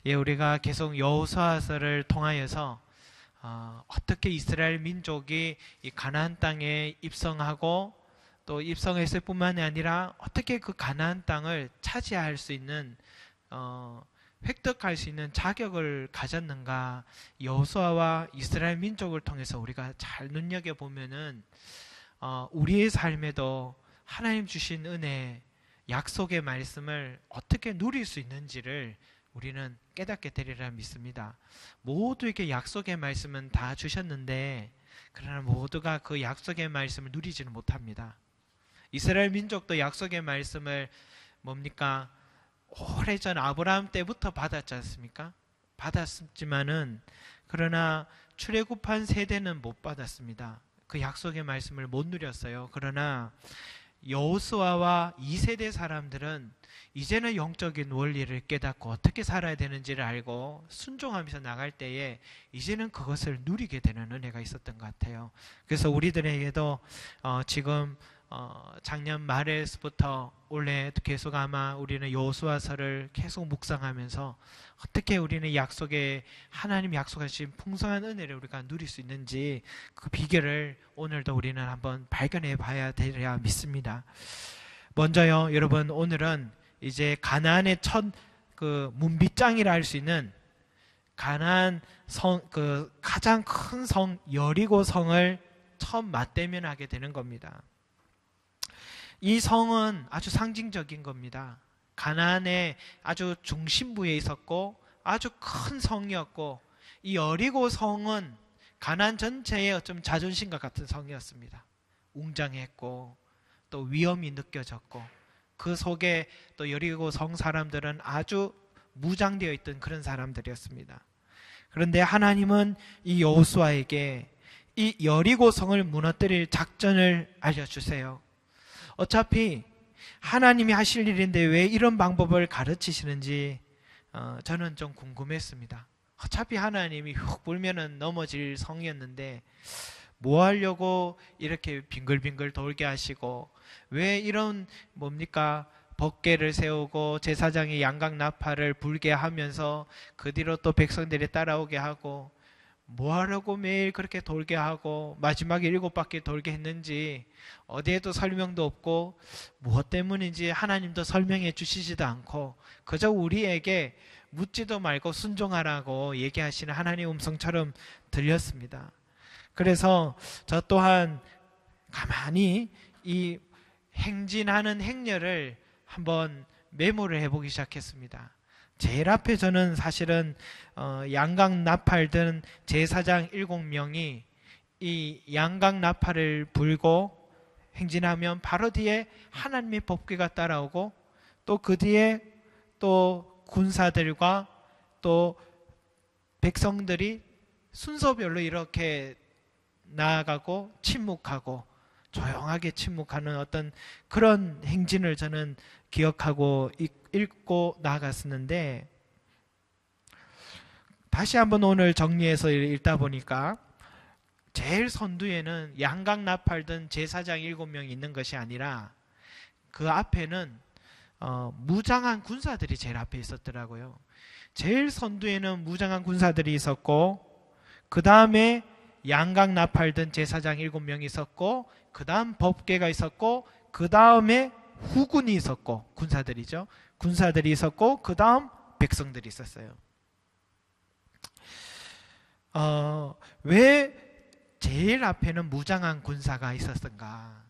예, 우리가 계속 여호수아서를 통하여서 어떻게 이스라엘 민족이 이 가나안 땅에 입성하고 또 입성했을 뿐만이 아니라 어떻게 그 가나안 땅을 차지할 수 있는 획득할 수 있는 자격을 가졌는가, 여호수아와 이스라엘 민족을 통해서 우리가 잘 눈여겨보면은 우리의 삶에도 하나님 주신 은혜, 약속의 말씀을 어떻게 누릴 수 있는지를 우리는 깨닫게 되리라 믿습니다. 모두에게 약속의 말씀은 다 주셨는데 그러나 모두가 그 약속의 말씀을 누리지는 못합니다. 이스라엘 민족도 약속의 말씀을 뭡니까? 오래전 아브라함 때부터 받았지 않습니까? 받았지만은 그러나 출애굽한 세대는 못 받았습니다. 그 약속의 말씀을 못 누렸어요. 그러나 여호수아와 2세대 사람들은 이제는 영적인 원리를 깨닫고 어떻게 살아야 되는지를 알고 순종하면서 나갈 때에 이제는 그것을 누리게 되는 은혜가 있었던 것 같아요. 그래서 우리들에게도 지금 작년 말에서부터 올해 계속 아마 우리는 여호수아서를 계속 묵상하면서 어떻게 우리는 약속에 하나님 약속하신 풍성한 은혜를 우리가 누릴 수 있는지 그 비결을 오늘도 우리는 한번 발견해 봐야 되리라 믿습니다. 먼저요, 여러분, 오늘은 이제 가나안의 첫 그 문빗장이라 할 수 있는 가나안 성, 그 가장 큰 성 여리고 성을 처음 맞대면하게 되는 겁니다. 이 성은 아주 상징적인 겁니다. 가나안의 아주 중심부에 있었고 아주 큰 성이었고, 이 여리고 성은 가나안 전체의 어쩜 자존심과 같은 성이었습니다. 웅장했고 또 위험이 느껴졌고, 그 속에 또 여리고 성 사람들은 아주 무장되어 있던 그런 사람들이었습니다. 그런데 하나님은 이 여호수아에게 이 여리고 성을 무너뜨릴 작전을 알려주세요. 어차피 하나님이 하실 일인데 왜 이런 방법을 가르치시는지 저는 좀 궁금했습니다. 어차피 하나님이 훅 불면은 넘어질 성이었는데 뭐 하려고 이렇게 빙글빙글 돌게 하시고, 왜 이런 뭡니까 법궤를 세우고 제사장이 양각 나팔을 불게 하면서 그 뒤로 또 백성들이 따라오게 하고, 뭐 하려고 매일 그렇게 돌게 하고 마지막에 7바퀴 돌게 했는지 어디에도 설명도 없고, 무엇 때문인지 하나님도 설명해 주시지도 않고 그저 우리에게 묻지도 말고 순종하라고 얘기하시는 하나님의 음성처럼 들렸습니다. 그래서 저 또한 가만히 이 행진하는 행렬을 한번 메모를 해보기 시작했습니다. 제일 앞에 저는 사실은 양각 나팔 든 제사장 7명이 이 양각 나팔을 불고 행진하면 바로 뒤에 하나님의 법궤가 따라오고, 또 그 뒤에 또 군사들과 또 백성들이 순서별로 이렇게 나아가고 침묵하고 조용하게 침묵하는 어떤 그런 행진을 저는 기억하고 읽고 나아갔었는데, 다시 한번 오늘 정리해서 읽다 보니까 제일 선두에는 양각 나팔 든 제사장 7명이 있는 것이 아니라 그 앞에는 무장한 군사들이 제일 앞에 있었더라고요. 제일 선두에는 무장한 군사들이 있었고, 그 다음에 양각 나팔 든 제사장 7명이 있었고, 그 다음 법궤가 있었고, 그 다음에 후군이 있었고, 군사들이죠. 군사들이 있었고, 그 다음 백성들이 있었어요. 왜 제일 앞에는 무장한 군사가 있었던가?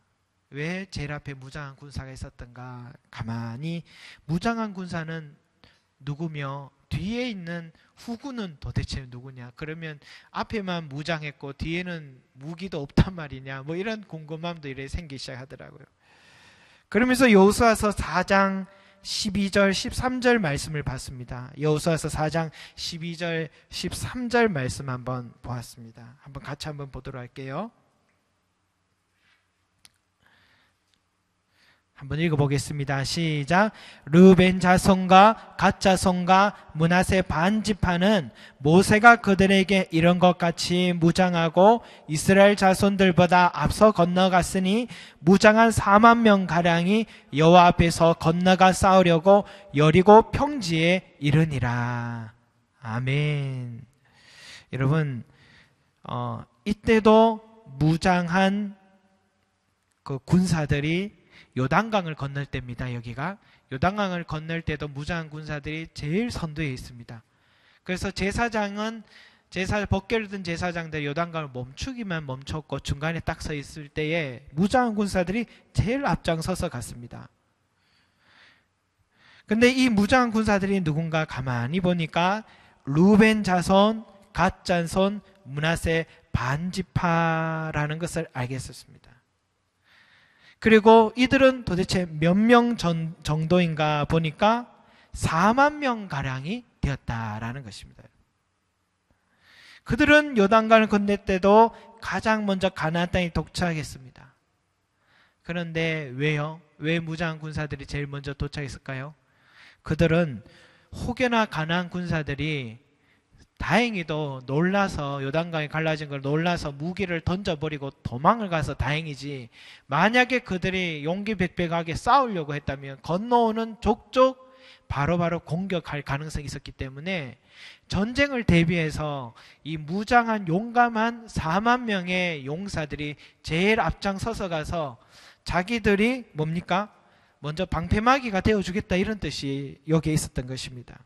왜 제일 앞에 무장한 군사가 있었던가? 가만히 무장한 군사는 누구며 뒤에 있는 후군은 도대체 누구냐? 그러면 앞에만 무장했고 뒤에는 무기도 없단 말이냐? 뭐 이런 궁금함도 이렇게 생기기 시작하더라고요. 그러면서 여호수아서 4장 12절 13절 말씀을 봤습니다. 여호수아서 4장 12절 13절 말씀 한번 보았습니다. 한번 같이 한번 보도록 할게요. 한번 읽어보겠습니다. 시작. 르벤 자손과 갓 자손과 므낫세 반 지파는 모세가 그들에게 이런 것 같이 무장하고 이스라엘 자손들보다 앞서 건너갔으니 무장한 4만 명 가량이 여호와 앞에서 건너가 싸우려고 여리고 평지에 이르니라. 아멘. 여러분, 이때도 무장한 그 군사들이 요단강을 건널 때입니다. 여기가 요단강을 건널 때도 무장한 군사들이 제일 선두에 있습니다. 그래서 벗개를 든 제사장들이 요단강을 멈추기만 멈췄고 중간에 딱 서 있을 때에 무장한 군사들이 제일 앞장서서 갔습니다. 근데 이 무장한 군사들이 누군가 가만히 보니까 루벤 자손, 갓 자손, 므낫세 반지파라는 것을 알겠었습니다. 그리고 이들은 도대체 몇 명 정도인가 보니까 4만 명 가량이 되었다라는 것입니다. 그들은 요단강을 건널 때도 가장 먼저 가나안 땅에 도착했습니다. 그런데 왜요? 왜 무장한 군사들이 제일 먼저 도착했을까요? 그들은 혹여나 가나안 군사들이 다행히도 놀라서 요단강이 갈라진 걸 놀라서 무기를 던져버리고 도망을 가서 다행이지, 만약에 그들이 용기백백하게 싸우려고 했다면 건너오는 족족 바로바로 공격할 가능성이 있었기 때문에 전쟁을 대비해서 이 무장한 용감한 4만 명의 용사들이 제일 앞장서서 가서 자기들이 뭡니까? 먼저 방패막이가 되어주겠다, 이런 뜻이 여기에 있었던 것입니다.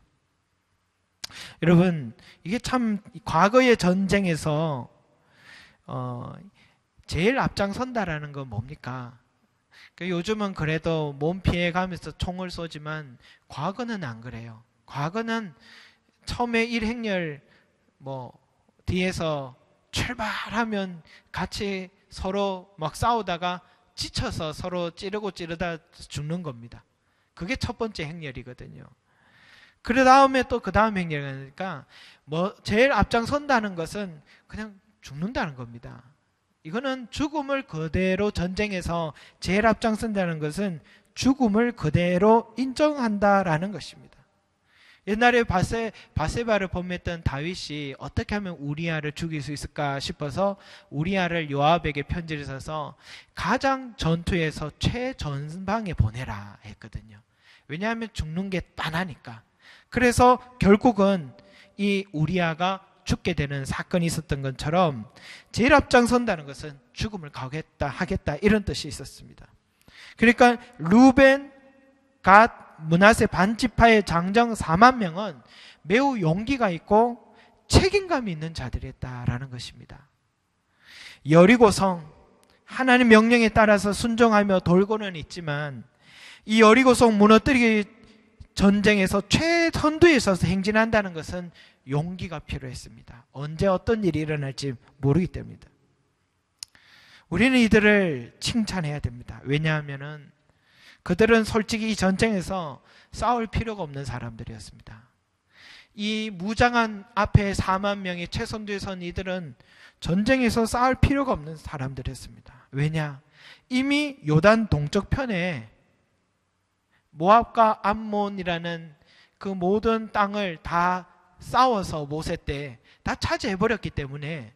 여러분, 이게 참 과거의 전쟁에서 제일 앞장선다라는 건 뭡니까? 요즘은 그래도 몸 피해가면서 총을 쏘지만 과거는 안 그래요. 과거는 처음에 일행렬 뒤에서 출발하면 같이 서로 막 싸우다가 지쳐서 서로 찌르다 죽는 겁니다. 그게 첫 번째 행렬이거든요. 그 다음에 또 그 다음 행렬이니까 제일 앞장선다는 것은 그냥 죽는다는 겁니다. 이거는 죽음을 그대로, 전쟁에서 제일 앞장선다는 것은 죽음을 그대로 인정한다라는 것입니다. 옛날에 바세바를 범했던 다윗이 어떻게 하면 우리아를 죽일 수 있을까 싶어서 우리아를 요압에게 편지를 써서 가장 전투에서 최전방에 보내라 했거든요. 왜냐하면 죽는 게 빤하니까. 그래서 결국은 이 우리아가 죽게 되는 사건이 있었던 것처럼 제일 앞장선다는 것은 죽음을 하겠다 이런 뜻이 있었습니다. 그러니까 루벤, 갓, 므낫세 반지파의 장정 4만 명은 매우 용기가 있고 책임감이 있는 자들이었다라는 것입니다. 여리고성, 하나님 명령에 따라서 순종하며 돌고는 있지만 이 여리고성 무너뜨리기 전쟁에서 최선두에 서서 행진한다는 것은 용기가 필요했습니다. 언제 어떤 일이 일어날지 모르기 때문입니다. 우리는 이들을 칭찬해야 됩니다. 왜냐하면 그들은 솔직히 이 전쟁에서 싸울 필요가 없는 사람들이었습니다. 이 무장한 앞에 4만 명의 최선두에 선 이들은 전쟁에서 싸울 필요가 없는 사람들이었습니다. 왜냐? 이미 요단 동쪽 편에 모압과 암몬이라는 그 모든 땅을 다 싸워서 모세 때 다 차지해버렸기 때문에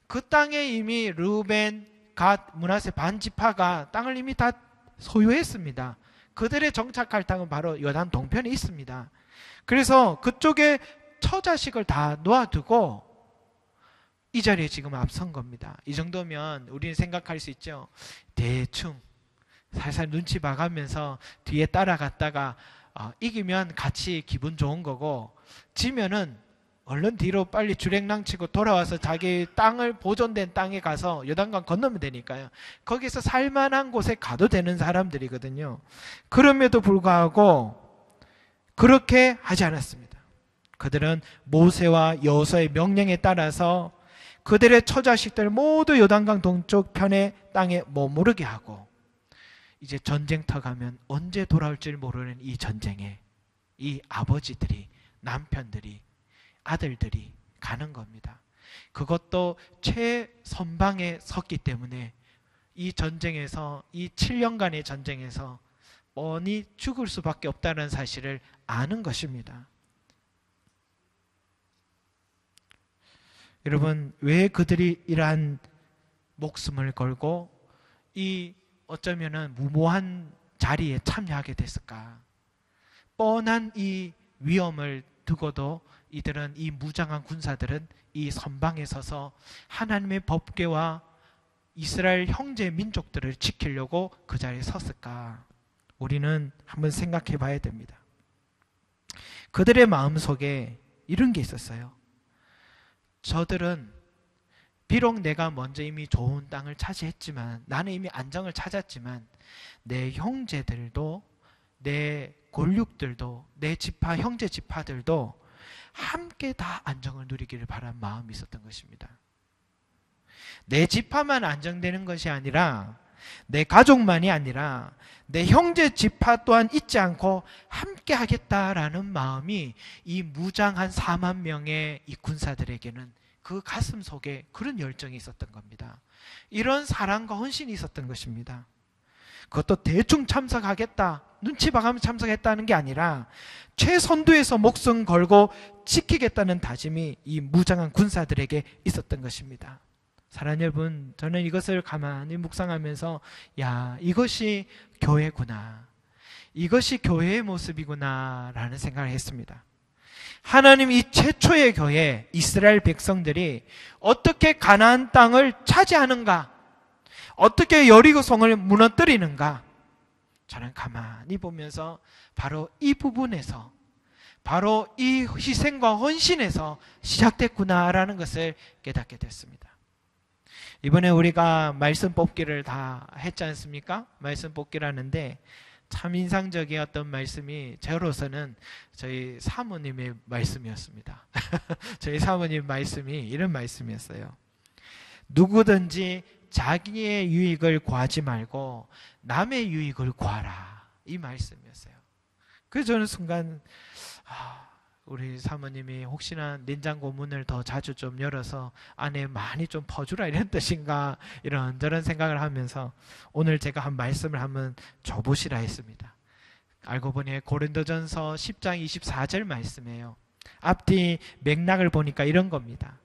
그 땅에 이미 르우벤, 갓, 므낫세 반지파가 땅을 이미 다 소유했습니다. 그들의 정착할 땅은 바로 요단 동편에 있습니다. 그래서 그쪽에 처자식을 다 놓아두고 이 자리에 지금 앞선 겁니다. 이 정도면 우리는 생각할 수 있죠. 대충 살살 눈치 봐가면서 뒤에 따라갔다가 이기면 같이 기분 좋은 거고, 지면은 얼른 뒤로 빨리 주랭랑 치고 돌아와서 자기 땅을, 보존된 땅에 가서 요단강 건너면 되니까요. 거기서 살만한 곳에 가도 되는 사람들이거든요. 그럼에도 불구하고 그렇게 하지 않았습니다. 그들은 모세와 여호수아의 명령에 따라서 그들의 처자식들 모두 요단강 동쪽 편의 땅에 머무르게 하고, 이제 전쟁터 가면 언제 돌아올지 모르는 이 전쟁에 이 아버지들이, 남편들이, 아들들이 가는 겁니다. 그것도 최선방에 섰기 때문에 이 전쟁에서, 이 7년간의 전쟁에서 뻔히 죽을 수밖에 없다는 사실을 아는 것입니다. 여러분, 왜 그들이 이러한 목숨을 걸고 이 어쩌면은 무모한 자리에 참여하게 됐을까? 뻔한 이 위험을 두고도 이들은, 이 무장한 군사들은 이 선방에 서서 하나님의 법궤와 이스라엘 형제 민족들을 지키려고 그 자리에 섰을까? 우리는 한번 생각해 봐야 됩니다. 그들의 마음속에 이런 게 있었어요. 저들은 비록 내가 먼저 이미 좋은 땅을 차지했지만, 나는 이미 안정을 찾았지만, 내 형제들도, 내 골육들도, 내 지파, 형제 지파들도 함께 다 안정을 누리기를 바란 마음이 있었던 것입니다. 내 지파만 안정되는 것이 아니라, 내 가족만이 아니라 내 형제 지파 또한 잊지 않고 함께 하겠다라는 마음이 이 무장한 4만 명의 이 군사들에게는 그 가슴 속에 그런 열정이 있었던 겁니다. 이런 사랑과 헌신이 있었던 것입니다. 그것도 대충 참석하겠다, 눈치 봐가면서 참석했다는 게 아니라 최선두에서 목숨 걸고 지키겠다는 다짐이 이 무장한 군사들에게 있었던 것입니다. 사랑하는 여러분, 저는 이것을 가만히 묵상하면서 야, 이것이 교회구나, 이것이 교회의 모습이구나 라는 생각을 했습니다. 하나님 이 최초의 교회 이스라엘 백성들이 어떻게 가나안 땅을 차지하는가, 어떻게 여리고성을 무너뜨리는가, 저는 가만히 보면서 바로 이 부분에서, 바로 이 희생과 헌신에서 시작됐구나라는 것을 깨닫게 됐습니다. 이번에 우리가 말씀 뽑기를 다 했지 않습니까? 말씀 뽑기를 하는데 참 인상적이었던 말씀이 저로서는 저희 사모님의 말씀이었습니다. 저희 사모님 말씀이 이런 말씀이었어요. 누구든지 자기의 유익을 구하지 말고 남의 유익을 구하라, 이 말씀이었어요. 그래서 저는 순간 우리 사모님이 혹시나 냉장고 문을 더 자주 좀 열어서 안에 많이 좀 퍼주라 이런 뜻인가, 이런저런 생각을 하면서 오늘 제가 한 말씀을 한번 줘보시라 했습니다. 알고 보니 고린도전서 10장 24절 말씀이에요. 앞뒤 맥락을 보니까 이런 겁니다.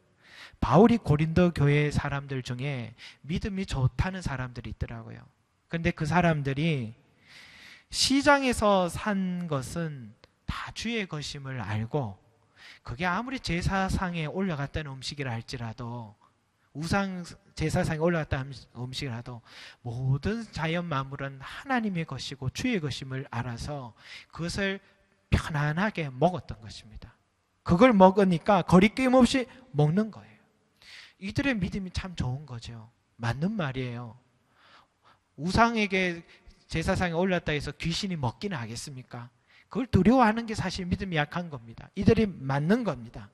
바울이 고린도 교회 사람들 중에 믿음이 좋다는 사람들이 있더라고요. 그런데 그 사람들이 시장에서 산 것은 다 주의 것임을 알고, 그게 아무리 제사상에 올라갔다는 음식이라 할지라도, 우상 제사상에 올라갔다는 음식이라도 모든 자연 만물은 하나님의 것이고 주의 것임을 알아서 그것을 편안하게 먹었던 것입니다. 그걸 먹으니까 거리낌 없이 먹는 거예요. 이들의 믿음이 참 좋은 거죠. 맞는 말이에요. 우상에게 제사상에 올랐다 해서 귀신이 먹기는 하겠습니까? 그걸 두려워하는 게 사실 믿음이 약한 겁니다. 이들이 맞는 겁니다.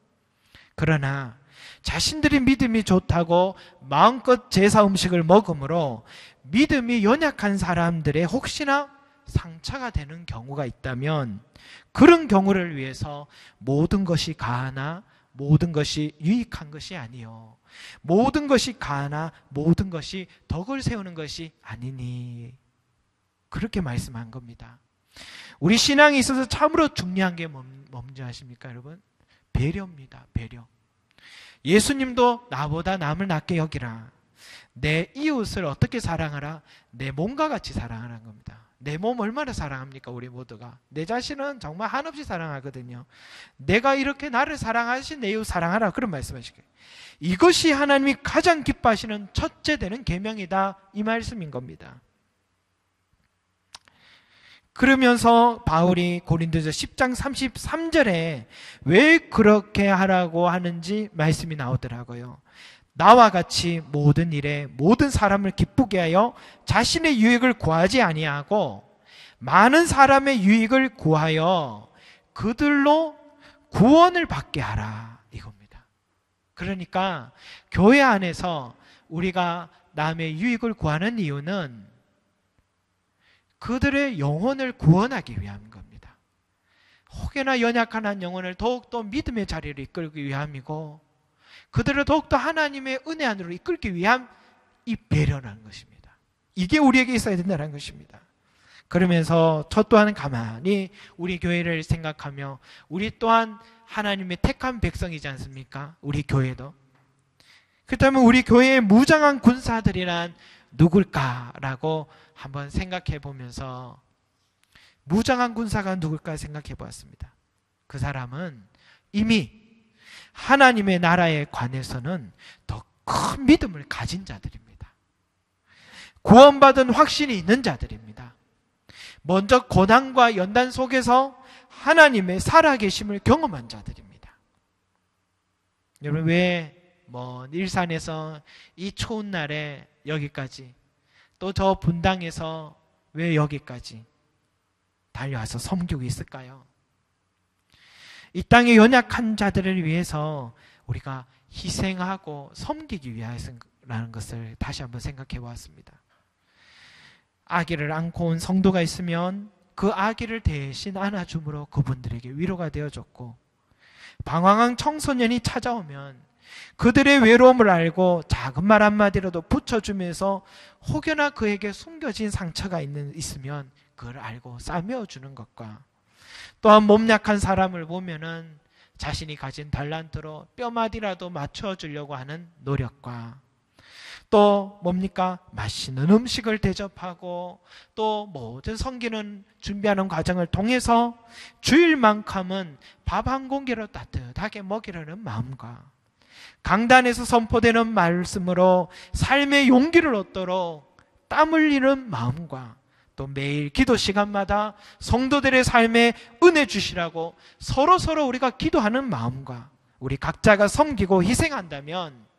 그러나 자신들이 믿음이 좋다고 마음껏 제사 음식을 먹음으로 믿음이 연약한 사람들의 혹시나 상처가 되는 경우가 있다면, 그런 경우를 위해서 모든 것이 가하나 모든 것이 유익한 것이 아니요, 모든 것이 가하나 모든 것이 덕을 세우는 것이 아니니, 그렇게 말씀한 겁니다. 우리 신앙에 있어서 참으로 중요한 게 뭔지 아십니까, 여러분? 배려입니다. 배려. 예수님도 나보다 남을 낫게 여기라, 내 이웃을 어떻게 사랑하라? 내 몸과 같이 사랑하라는 겁니다. 내 몸 얼마나 사랑합니까? 우리 모두가. 내 자신은 정말 한없이 사랑하거든요. 내가 이렇게 나를 사랑하신 내 이웃 사랑하라, 그런 말씀하시고요. 이것이 하나님이 가장 기뻐하시는 첫째 되는 계명이다, 이 말씀인 겁니다. 그러면서 바울이 고린도서 10장 33절에 왜 그렇게 하라고 하는지 말씀이 나오더라고요. 나와 같이 모든 일에 모든 사람을 기쁘게 하여 자신의 유익을 구하지 아니하고 많은 사람의 유익을 구하여 그들로 구원을 받게 하라, 이겁니다. 그러니까 교회 안에서 우리가 남의 유익을 구하는 이유는 그들의 영혼을 구원하기 위함인 겁니다. 혹여나 연약한 한 영혼을 더욱더 믿음의 자리를 이끌기 위함이고, 그들을 더욱더 하나님의 은혜 안으로 이끌기 위함, 이 배려라는 것입니다. 이게 우리에게 있어야 된다는 것입니다. 그러면서 저 또한 가만히 우리 교회를 생각하며, 우리 또한 하나님의 택한 백성이지 않습니까? 우리 교회도. 그렇다면 우리 교회의 무장한 군사들이란 누굴까라고 한번 생각해 보면서, 무장한 군사가 누굴까 생각해 보았습니다. 그 사람은 이미 하나님의 나라에 관해서는 더 큰 믿음을 가진 자들입니다. 구원받은 확신이 있는 자들입니다. 먼저 고난과 연단 속에서 하나님의 살아계심을 경험한 자들입니다. 여러분, 왜 먼 일산에서 이 추운 날에 여기까지, 또 저 분당에서 왜 여기까지 달려와서 섬기고 있을까요? 이 땅의 연약한 자들을 위해서 우리가 희생하고 섬기기 위해서라는 것을 다시 한번 생각해 보았습니다. 아기를 안고 온 성도가 있으면 그 아기를 대신 안아줌으로 그분들에게 위로가 되어줬고, 방황한 청소년이 찾아오면 그들의 외로움을 알고 작은 말 한마디라도 붙여주면서 혹여나 그에게 숨겨진 상처가 있으면 그걸 알고 싸매어주는 것과, 또한 몸 약한 사람을 보면은 자신이 가진 달란트로 뼈마디라도 맞춰주려고 하는 노력과, 또 뭡니까? 맛있는 음식을 대접하고 또 모든 섬기는 준비하는 과정을 통해서 주일만큼은 밥 한 공기로 따뜻하게 먹이려는 마음과, 강단에서 선포되는 말씀으로 삶의 용기를 얻도록 땀 흘리는 마음과, 또 매일 기도 시간마다 성도들의 삶에 은혜 주시라고 서로 우리가 기도하는 마음과, 우리 각자가 섬기고 희생한다면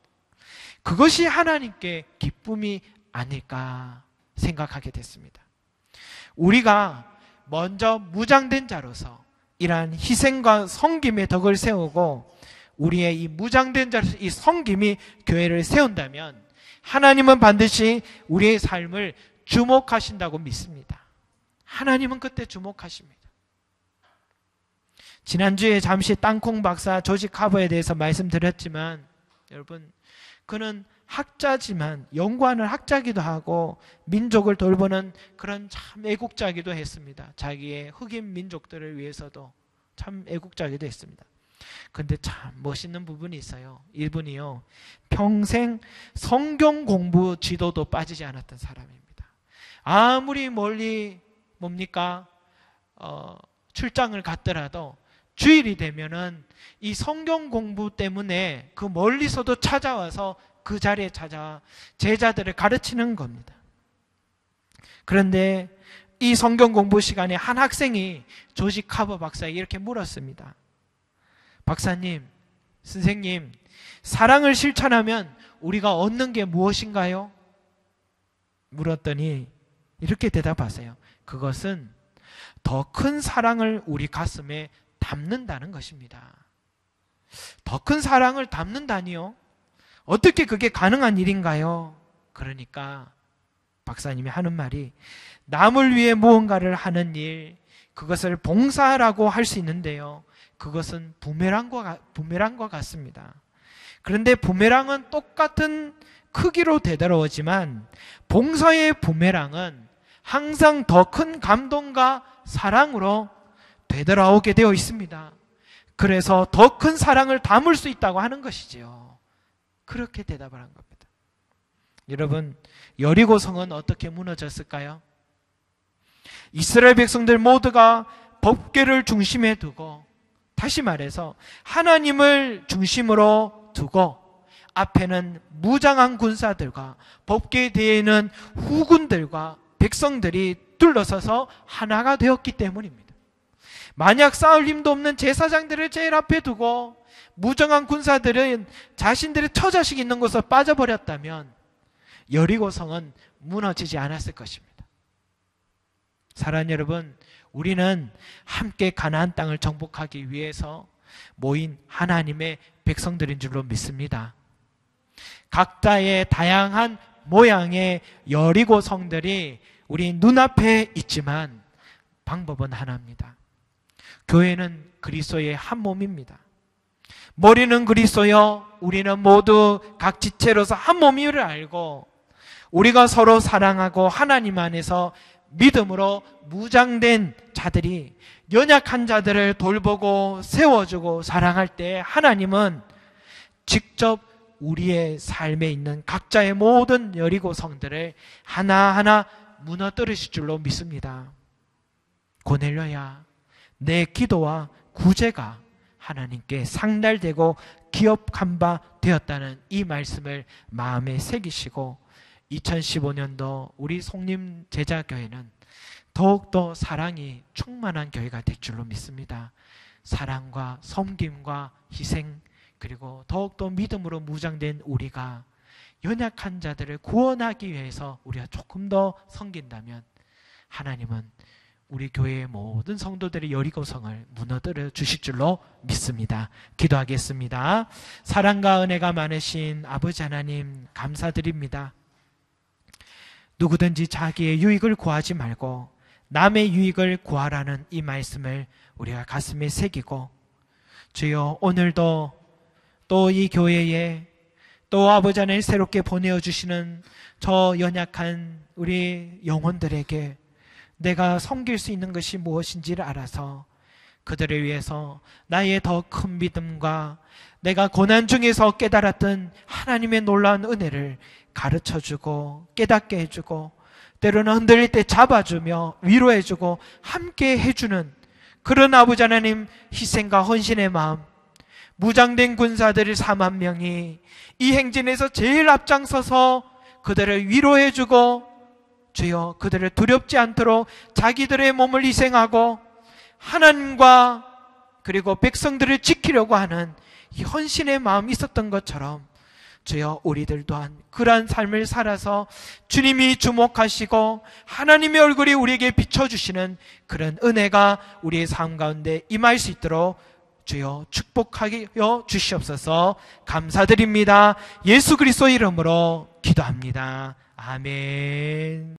그것이 하나님께 기쁨이 아닐까 생각하게 됐습니다. 우리가 먼저 무장된 자로서 이러한 희생과 섬김의 덕을 세우고, 우리의 이 무장된 자로서 이 섬김이 교회를 세운다면 하나님은 반드시 우리의 삶을 주목하신다고 믿습니다. 하나님은 그때 주목하십니다. 지난주에 잠시 땅콩 박사 조지 카버에 대해서 말씀드렸지만, 여러분, 그는 학자지만 연구하는 학자기도 하고 민족을 돌보는 그런 참 애국자기도 했습니다. 자기의 흑인 민족들을 위해서도 참 애국자기도 했습니다. 근데 참 멋있는 부분이 있어요. 이분이요, 평생 성경 공부 지도도 빠지지 않았던 사람입니다. 아무리 멀리 뭡니까? 출장을 갔더라도 주일이 되면은 이 성경 공부 때문에 그 멀리서도 찾아와서 그 자리에 찾아와 제자들을 가르치는 겁니다. 그런데 이 성경 공부 시간에 한 학생이 조지 카버 박사에게 이렇게 물었습니다. 박사님, 선생님, 사랑을 실천하면 우리가 얻는 게 무엇인가요? 물었더니 이렇게 대답하세요. 그것은 더 큰 사랑을 우리 가슴에 담는다는 것입니다. 더 큰 사랑을 담는다니요? 어떻게 그게 가능한 일인가요? 그러니까 박사님이 하는 말이, 남을 위해 무언가를 하는 일, 그것을 봉사라고 할 수 있는데요, 그것은 부메랑과 같습니다. 그런데 부메랑은 똑같은 크기로 되돌아오지만 봉사의 부메랑은 항상 더 큰 감동과 사랑으로 되돌아오게 되어 있습니다. 그래서 더 큰 사랑을 담을 수 있다고 하는 것이지요. 그렇게 대답을 한 겁니다. 여러분, 여리고성은 어떻게 무너졌을까요? 이스라엘 백성들 모두가 법궤를 중심에 두고, 다시 말해서 하나님을 중심으로 두고 앞에는 무장한 군사들과 법궤 뒤에는 후군들과 백성들이 둘러서서 하나가 되었기 때문입니다. 만약 싸울 힘도 없는 제사장들을 제일 앞에 두고 무장한 군사들은 자신들의 처자식 있는 곳에 빠져버렸다면 여리고성은 무너지지 않았을 것입니다. 사랑하는 여러분, 우리는 함께 가나안 땅을 정복하기 위해서 모인 하나님의 백성들인 줄로 믿습니다. 각자의 다양한 모양의 여리고 성들이 우리 눈앞에 있지만 방법은 하나입니다. 교회는 그리스도의 한 몸입니다. 머리는 그리스도여, 우리는 모두 각 지체로서 한 몸임을 알고 우리가 서로 사랑하고 하나님 안에서 믿음으로 무장된 자들이 연약한 자들을 돌보고 세워주고 사랑할 때 하나님은 직접 우리의 삶에 있는 각자의 모든 여리고 성들을 하나하나 무너뜨리실 줄로 믿습니다. 고넬료야, 내 기도와 구제가 하나님께 상달되고 기업한 바 되었다는 이 말씀을 마음에 새기시고 2015년도 우리 송림 제자교회는 더욱더 사랑이 충만한 교회가 될 줄로 믿습니다. 사랑과 섬김과 희생, 그리고 더욱더 믿음으로 무장된 우리가 연약한 자들을 구원하기 위해서 우리가 조금 더 섬긴다면 하나님은 우리 교회의 모든 성도들의 여리고성을 무너뜨려 주실 줄로 믿습니다. 기도하겠습니다. 사랑과 은혜가 많으신 아버지 하나님, 감사드립니다. 누구든지 자기의 유익을 구하지 말고 남의 유익을 구하라는 이 말씀을 우리가 가슴에 새기고, 주여 오늘도 또 이 교회에 또 아버지 하나님 새롭게 보내어주시는 저 연약한 우리 영혼들에게 내가 섬길 수 있는 것이 무엇인지를 알아서 그들을 위해서 나의 더 큰 믿음과 내가 고난 중에서 깨달았던 하나님의 놀라운 은혜를 가르쳐주고 깨닫게 해주고, 때로는 흔들릴 때 잡아주며 위로해주고 함께 해주는 그런 아버지 하나님 희생과 헌신의 마음, 무장된 군사들이 4만 명이 이 행진에서 제일 앞장서서 그들을 위로해주고, 주여 그들을 두렵지 않도록 자기들의 몸을 희생하고 하나님과 그리고 백성들을 지키려고 하는 이 헌신의 마음이 있었던 것처럼, 주여 우리들 또한 그러한 삶을 살아서 주님이 주목하시고 하나님의 얼굴이 우리에게 비춰주시는 그런 은혜가 우리의 삶 가운데 임할 수 있도록 주여 축복하여 주시옵소서. 감사드립니다. 예수 그리스도 이름으로 기도합니다. 아멘.